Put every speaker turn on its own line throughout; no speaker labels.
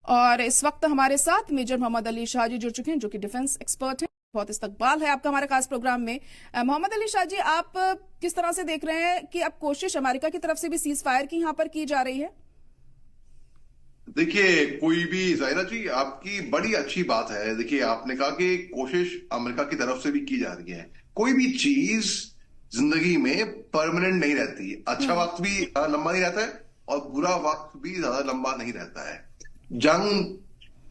और इस वक्त हमारे साथ मेजर मोहम्मद अली शाह जी जुड़ चुके हैं, जो कि डिफेंस एक्सपर्ट हैं। बहुत इस्तकबाल है आपका हमारे खास प्रोग्राम में। मोहम्मद अली शाह जी, आप किस तरह से देख रहे हैं कि अब कोशिश अमेरिका की तरफ से भी सीज फायर की यहाँ पर की जा रही है?
देखिए, कोई भी जाहिरा जी आपकी बड़ी अच्छी बात है। देखिए, आपने कहा कि कोशिश अमेरिका की तरफ से भी की जा रही है। कोई भी चीज जिंदगी में परमानेंट नहीं रहती। अच्छा
हम्म।
वक्त भी ज्यादा लंबा नहीं रहता है और बुरा वक्त भी ज्यादा लंबा नहीं रहता है। जंग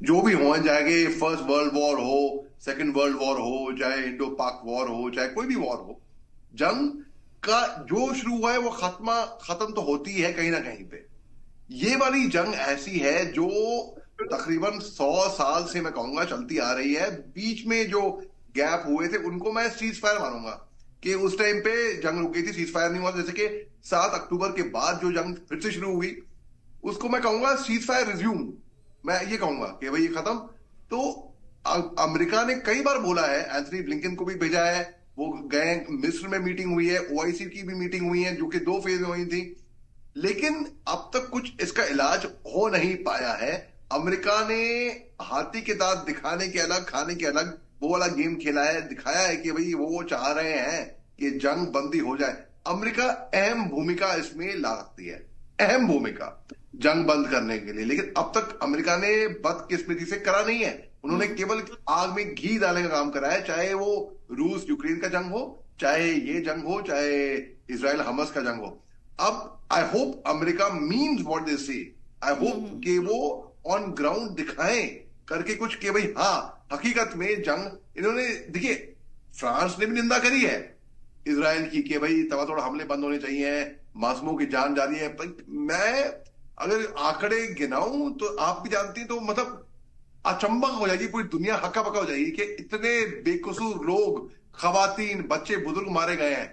जो भी हो, चाहे फर्स्ट वर्ल्ड वॉर हो, सेकंड वर्ल्ड वॉर हो, चाहे इंडो पाक वॉर हो, चाहे कोई भी वॉर हो, जंग का जो शुरू हुआ है वो खत्म तो होती है कहीं ना कहीं पे। ये वाली जंग ऐसी है जो तकरीबन 100 साल से मैं कहूंगा चलती आ रही है। बीच में जो गैप हुए थे उनको मैं सीज फायर मानूंगा कि उस टाइम पे जंग रुक गई थी, सीज फायर नहीं हुआ। जैसे कि 7 अक्टूबर के बाद जो जंग फिर से शुरू हुई उसको मैं कहूंगा सीज फायर रिज्यूम। मैं ये कहूंगा कि भाई ये खत्म। तो अमेरिका ने कई बार बोला है, एंथनी ब्लिंकन को भी भेजा है, वो गए, मिस्र में मीटिंग हुई है, ओआईसी की भी मीटिंग हुई है जो कि 2 फेज में हुई थी, लेकिन अब तक कुछ इसका इलाज हो नहीं पाया है। अमेरिका ने हाथी के दांत दिखाने के अलग, खाने के अलग, वो वाला गेम खेला है, दिखाया है कि भाई वो चाह रहे हैं कि जंग बंदी हो जाए। अमेरिका अहम भूमिका इसमें ला सकती है, अहम भूमिका जंग बंद करने के लिए। लेकिन अब तक अमेरिका ने बदकिस्मती से करा नहीं है। उन्होंने केवल आग में घी डालने का काम करा है, चाहे वो रूस यूक्रेन का जंग हो, चाहे ये जंग हो, चाहे इसराइल हमास का जंग हो। अब I hope America means what they say. I hope कि वो ऑन ग्राउंड दिखाएं करके कुछ कि भाई हाँ, हकीकत में जंग इन्होंने, देखिए फ्रांस ने भी निंदा करी है इसराइल की कि भाई तबातोड़ हमले बंद होने चाहिए, मासूमों की जान जा रही है। मैं अगर आंकड़े गिनाऊं तो आप भी जानती हैं, तो मतलब अचंभा हो जाएगी, पूरी दुनिया हक्का बक्का हो जाएगी कि इतने बेकसूर लोग, खवातीन, बच्चे, बुजुर्ग मारे गए हैं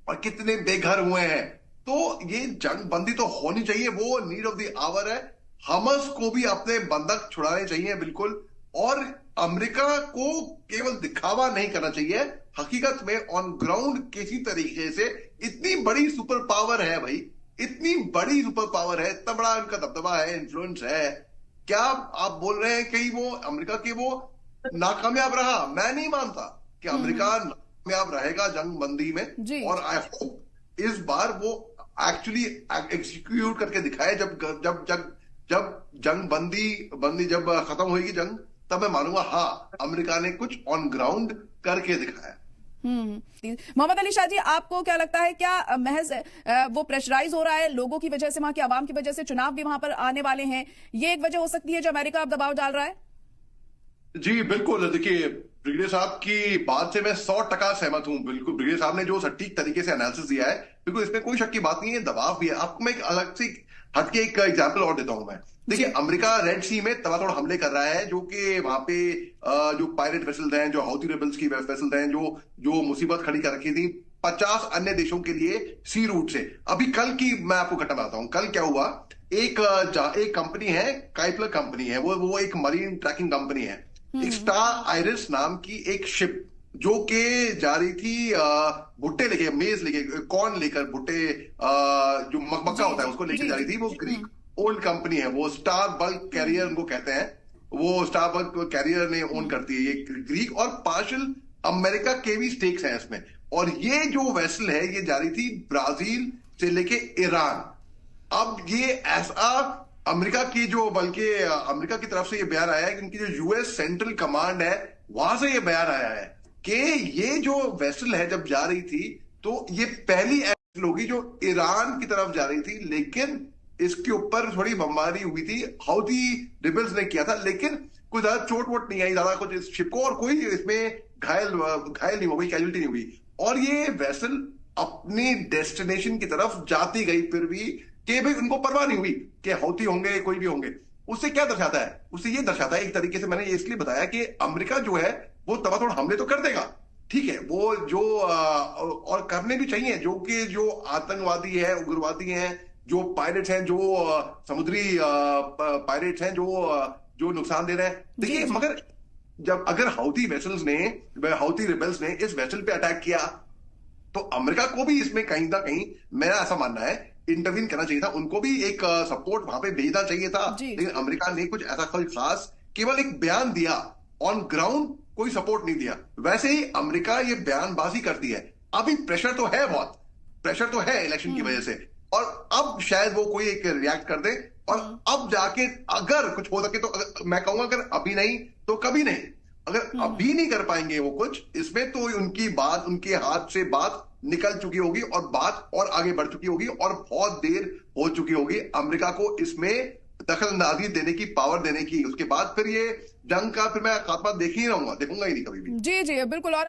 और कितने बेघर हुए हैं। तो ये जंग बंदी तो होनी चाहिए, वो नीड ऑफ द आवर है। हमास को भी अपने बंधक छुड़ाने चाहिए बिल्कुल। और अमेरिका को केवल दिखावा नहीं करना चाहिए, हकीकत में ऑन ग्राउंड किसी तरीके से। इतनी बड़ी सुपर पावर है भाई, इतनी बड़ी सुपर पावर है, इतना बड़ा उनका दबदबा है, इन्फ्लुएंस है। क्या आप बोल रहे हैं कि वो अमेरिका के वो नाकामयाब रहा? मैं नहीं मानता कि अमेरिका नाकामयाब रहेगा जंग बंदी में।
जी।
और आई होप इस बार वो एक्चुअली एग्जीक्यूट करके दिखाए। जब जब जब जब जंग बंदी बंदी जब खत्म होगी जंग, तब मैं मानूंगा हाँ, अमेरिका ने कुछ ऑन ग्राउंड करके दिखाया।
मोहम्मद अली शाह जी, आपको क्या लगता है, क्या महज वो प्रेशराइज हो रहा है लोगों की वजह से, वहां की आवाम की वजह से? चुनाव भी वहां पर आने वाले हैं, ये एक वजह हो सकती है जो अमेरिका अब दबाव डाल रहा है?
जी बिल्कुल। देखिए, ब्रिगेडियर साहब की बात से मैं 100% सहमत हूं। बिल्कुल, ब्रिगेडियर साहब ने जो सटीक तरीके से एनालिसिस दिया है, बिल्कुल इसमें कोई शक की बात नहीं है, दबाव भी है। आपको मैं एक अलग से हटके एक एग्जाम्पल और देता हूं मैं। देखिए, अमेरिका रेड सी में तबातोड़ हमले कर रहा है, जो कि वहां पे जो पायरेट वेसल्स हैं, जो हाउथी रेबल्स की वेसल्स हैं, जो जो मुसीबत खड़ी कर रखी थी 50 अन्य देशों के लिए सी रूट से। अभी कल की मैं आपको घटना बताता हूं। कल क्या हुआ, एक कंपनी है, काइपलर कंपनी है, वो एक मरीन ट्रैकिंग कंपनी है। एक स्टार आइरिस नाम की एक शिप जो कि जा रही थी भुट्टे लेके, मेज लेके, कॉर्न लेकर, भुट्टे जो मक्का होता है उसको लेके जा रही थी। वो ग्रीक ओल्ड कंपनी है, वो स्टार बल्क कैरियर उनको कहते हैं। वो स्टार बल्क कैरियर ने ओन करती है ये ग्रीक, और पार्शियल अमेरिका के भी स्टेक्स हैं इसमें। और ये जो वेसल है ये जा रही थी ब्राजील से लेके ईरान। अब ये ऐसा अमेरिका की जो, बल्कि अमेरिका की तरफ से ये बयान आया है कि उनकी जो यूएस सेंट्रल कमांड है वहां से ये बयान आया है कि ये जो वेसल है जब जा रही थी तो ये पहली वेसल होगी जो ईरान की तरफ जा रही थी। लेकिन इसके ऊपर थोड़ी बमबारी हुई थी, हाउथी रिबल्स ने किया था, लेकिन कोई ज्यादा चोट वोट नहीं आई ज्यादा कुछ इस शिप को, और कोई इसमें घायल घायल नहीं हो गई, कैजुअल्टी नहीं हुई। और ये वेसल अपनी डेस्टिनेशन की तरफ जाती गई, फिर भी कि भाई उनको परवाह नहीं हुई कि हौती होंगे कोई भी होंगे। उससे क्या दर्शाता है? उससे ये दर्शाता है, एक तरीके से मैंने ये इसलिए बताया कि अमेरिका जो है वो तबातोड़ हमले तो कर देगा, ठीक है, वो जो और करने भी चाहिए, जो कि जो आतंकवादी है, उग्रवादी हैं, जो पायरेट्स हैं, जो समुद्री पायरेट्स हैं, जो नुकसान दे रहे हैं। देखिए, मगर जब अगर हाउथी वेसल्स ने, हाउथी रिबेल्स ने इस वेसल पे अटैक किया तो अमेरिका को भी इसमें कहीं ना कहीं, मेरा ऐसा मानना है इंटरवीन करना चाहिए था, उनको भी एक सपोर्ट वहां पे भेजना चाहिए था।
जी
लेकिन अमेरिका ने कुछ ऐसा कोई खास, केवल एक बयान दिया, ऑन ग्राउंड कोई सपोर्ट नहीं दिया। वैसे ही अमेरिका ये बयानबाजी करती है। अभी प्रेशर तो है, बहुत प्रेशर तो है इलेक्शन की वजह से, और अब शायद वो कोई एक रिएक्ट कर दे, और अब जाके अगर कुछ हो सके तो मैं कहूंगा अगर अभी नहीं तो कभी नहीं। अगर अभी नहीं कर पाएंगे वो कुछ इसमें, तो उनकी बात, उनके हाथ से बात निकल चुकी होगी, और बात और आगे बढ़ चुकी होगी, और बहुत देर हो चुकी होगी अमेरिका को इसमें दखल अंदाजी देने की, पावर देने की। उसके बाद फिर ये जंग का फिर मैं खात्मा देख ही रहूंगा, देखूंगा ही नहीं कभी भी।
जी जी बिल्कुल। और